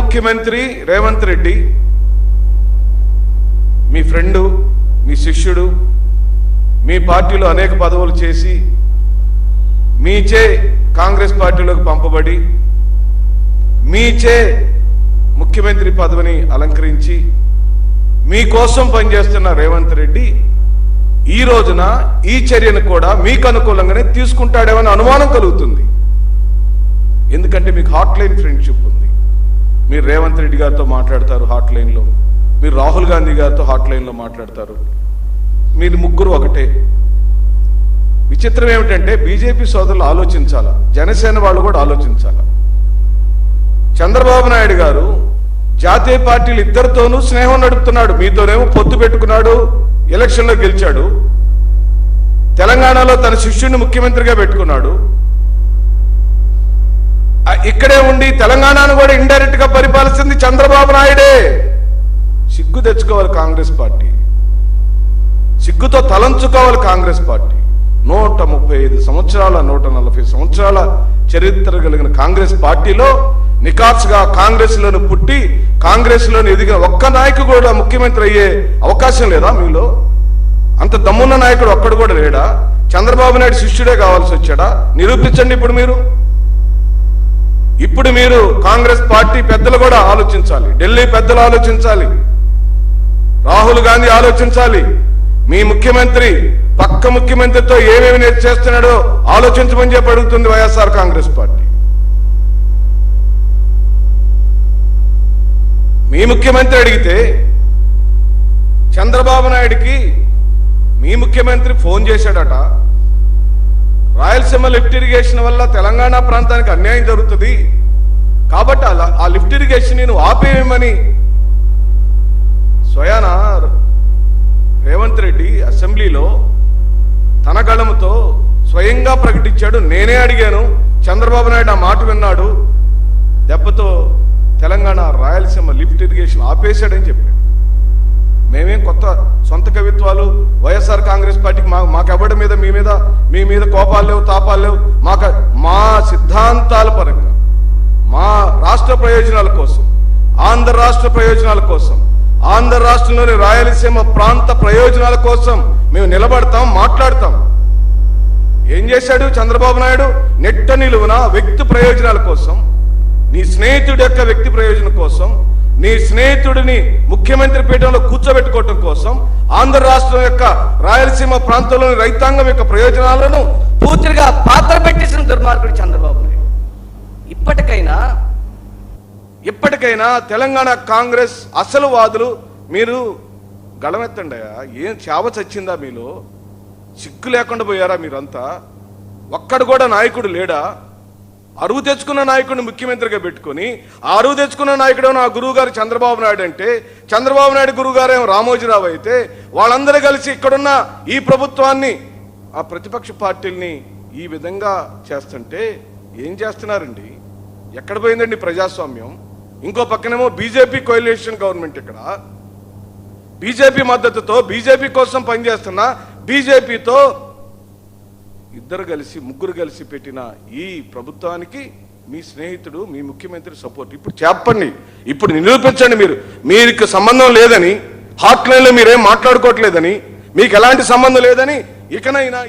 ముఖ్యమంత్రి రేవంత్ రెడ్డి మీ ఫ్రెండు, మీ శిష్యుడు, మీ పార్టీలో అనేక పదవులు చేసి మీచే కాంగ్రెస్ పార్టీలోకి పంపబడి మీచే ముఖ్యమంత్రి పదవిని అలంకరించి మీకోసం పనిచేస్తున్న రేవంత్ రెడ్డి ఈ రోజున ఈ చర్యను కూడా మీకు అనుకూలంగానే తీసుకుంటాడేమని అనుమానం కలుగుతుంది. ఎందుకంటే మీకు హాట్ లైన్ ఫ్రెండ్షిప్ ఉంది. మీరు రేవంత్ రెడ్డి గారితో మాట్లాడతారు హాట్ లైన్లో, మీరు రాహుల్ గాంధీ గారితో హాట్ లైన్లో మాట్లాడతారు, మీరు ముగ్గురు ఒకటే. విచిత్రం ఏమిటంటే బీజేపీ సోదరులు ఆలోచించాలా, జనసేన వాళ్ళు కూడా ఆలోచించాలా. చంద్రబాబు నాయుడు గారు జాతీయ పార్టీలు ఇద్దరితోనూ స్నేహం నడుపుతున్నాడు. మీతోనేమో పొత్తు పెట్టుకున్నాడు, ఎలక్షన్లో గెలిచాడు. తెలంగాణలో తన శిష్యుడిని ముఖ్యమంత్రిగా పెట్టుకున్నాడు. ఇక్కడే ఉండి తెలంగాణను కూడా ఇండైరెక్ట్ గా పరిపాలిస్తుంది చంద్రబాబు నాయుడే. సిగ్గు తెచ్చుకోవాలి కాంగ్రెస్ పార్టీ, సిగ్గుతో తలంచుకోవాలి కాంగ్రెస్ పార్టీ. 135 సంవత్సరాల 140 సంవత్సరాల చరిత్ర కలిగిన కాంగ్రెస్ పార్టీలో నికాస్గా కాంగ్రెస్ లోను పుట్టి కాంగ్రెస్ లోను ఎదిగిన ఒక్క నాయకుడు కూడా ముఖ్యమంత్రి అయ్యే అవకాశం లేదా? మీలో అంత దమ్మున్న నాయకుడు ఒక్కడు కూడా లేడా? చంద్రబాబు నాయుడు శిష్యుడే కావాల్సి వచ్చాడా? నిరూపించండి. ఇప్పుడు మీరు కాంగ్రెస్ పార్టీ పెద్దలు కూడా ఆలోచించాలి, ఢిల్లీ పెద్దలు ఆలోచించాలి, రాహుల్ గాంధీ ఆలోచించాలి. మీ ముఖ్యమంత్రి పక్క ముఖ్యమంత్రితో ఏమేమి చేస్తున్నాడో ఆలోచించమని చెప్పి అడుగుతుంది వైఎస్ఆర్ కాంగ్రెస్ పార్టీ. మీ ముఖ్యమంత్రి అడిగితే చంద్రబాబు నాయుడికి మీ ముఖ్యమంత్రి ఫోన్ చేశాడట, రాయలసీమ లిఫ్ట్ ఇరిగేషన్ వల్ల తెలంగాణ ప్రాంతానికి అన్యాయం జరుగుతుంది కాబట్టి ఆ లిఫ్ట్ ఇరిగేషన్ నేను ఆపేయమని స్వయాన రేవంత్ రెడ్డి అసెంబ్లీలో తన గళముతో స్వయంగా ప్రకటించాడు. నేనే అడిగాను, చంద్రబాబు నాయుడు ఆ మాట విన్నాడు, దెబ్బతో తెలంగాణ రాయలసీమ లిఫ్ట్ ఇరిగేషన్ ఆపేశాడని చెప్పాడు. మేమేం కొత్త సొంత కవిత్వాలు వైఎస్ఆర్ కాంగ్రెస్ పార్టీకి మాకెవడి మీద మీ మీద కోపాలు లేవు, తాపాలు లేవు. మా సిద్ధాంతాల పరంగా మా రాష్ట్ర ప్రయోజనాల కోసం, ఆంధ్ర రాష్ట్ర ప్రయోజనాల కోసం, ఆంధ్ర రాష్ట్రంలోని రాయలసీమ ప్రాంత ప్రయోజనాల కోసం మేము నిలబడతాం, మాట్లాడతాం. ఏం చేశాడు చంద్రబాబు నాయుడు? నెట్ట నిలువున వ్యక్తి ప్రయోజనాల కోసం, నీ స్నేహితుడి యొక్క వ్యక్తి ప్రయోజనం కోసం, నీ స్నేహితుడిని ముఖ్యమంత్రి పీఠంలో కూర్చోబెట్టుకోవటం కోసం ఆంధ్ర రాష్ట్రం యొక్క రాయలసీమ ప్రాంతంలోని రైతాంగం యొక్క ప్రయోజనాలను పూర్తిగా పాత్ర పెట్టేసిన దుర్మార్గుడు చంద్రబాబు నాయుడు. ఇప్పటికైనా తెలంగాణ కాంగ్రెస్ అసలు వాదులు మీరు గళమెత్తండి. ఏం చావ చచ్చిందా మీలో? సిగ్గు లేకుండా పోయారా మీరంతా? ఒక్కడు కూడా నాయకుడు లేడా? అరువు తెచ్చుకున్న నాయకుడిని ముఖ్యమంత్రిగా పెట్టుకుని ఆ అరువు తెచ్చుకున్న నాయకుడు నా గురువు గారు చంద్రబాబు నాయుడు అంటే, చంద్రబాబు నాయుడు గురువు గారు ఏమో రామోజీరావు అయితే, వాళ్ళందరూ కలిసి ఇక్కడున్న ఈ ప్రభుత్వాన్ని ఆ ప్రతిపక్ష పార్టీల్ని ఈ విధంగా చేస్తుంటే ఏం చేస్తున్నారండి? ఎక్కడ పోయిందండి ప్రజాస్వామ్యం? ఇంకో పక్కనేమో బీజేపీ కోalition గవర్నమెంట్, ఇక్కడ బీజేపీ మద్దతుతో బీజేపీ కోసం పనిచేస్తున్న బీజేపీతో ముగ్గురు కలిసి పెట్టిన ఈ ప్రభుత్వానికి మీ స్నేహితుడు, మీ ముఖ్యమంత్రి సపోర్ట్. ఇప్పుడు చెప్పండి, ఇప్పుడు నిరూపించండి. మీకు సంబంధం లేదని, హాట్ లైన్లో మీరేం మాట్లాడుకోవట్లేదని, మీకు ఎలాంటి సంబంధం లేదని ఇకనైనా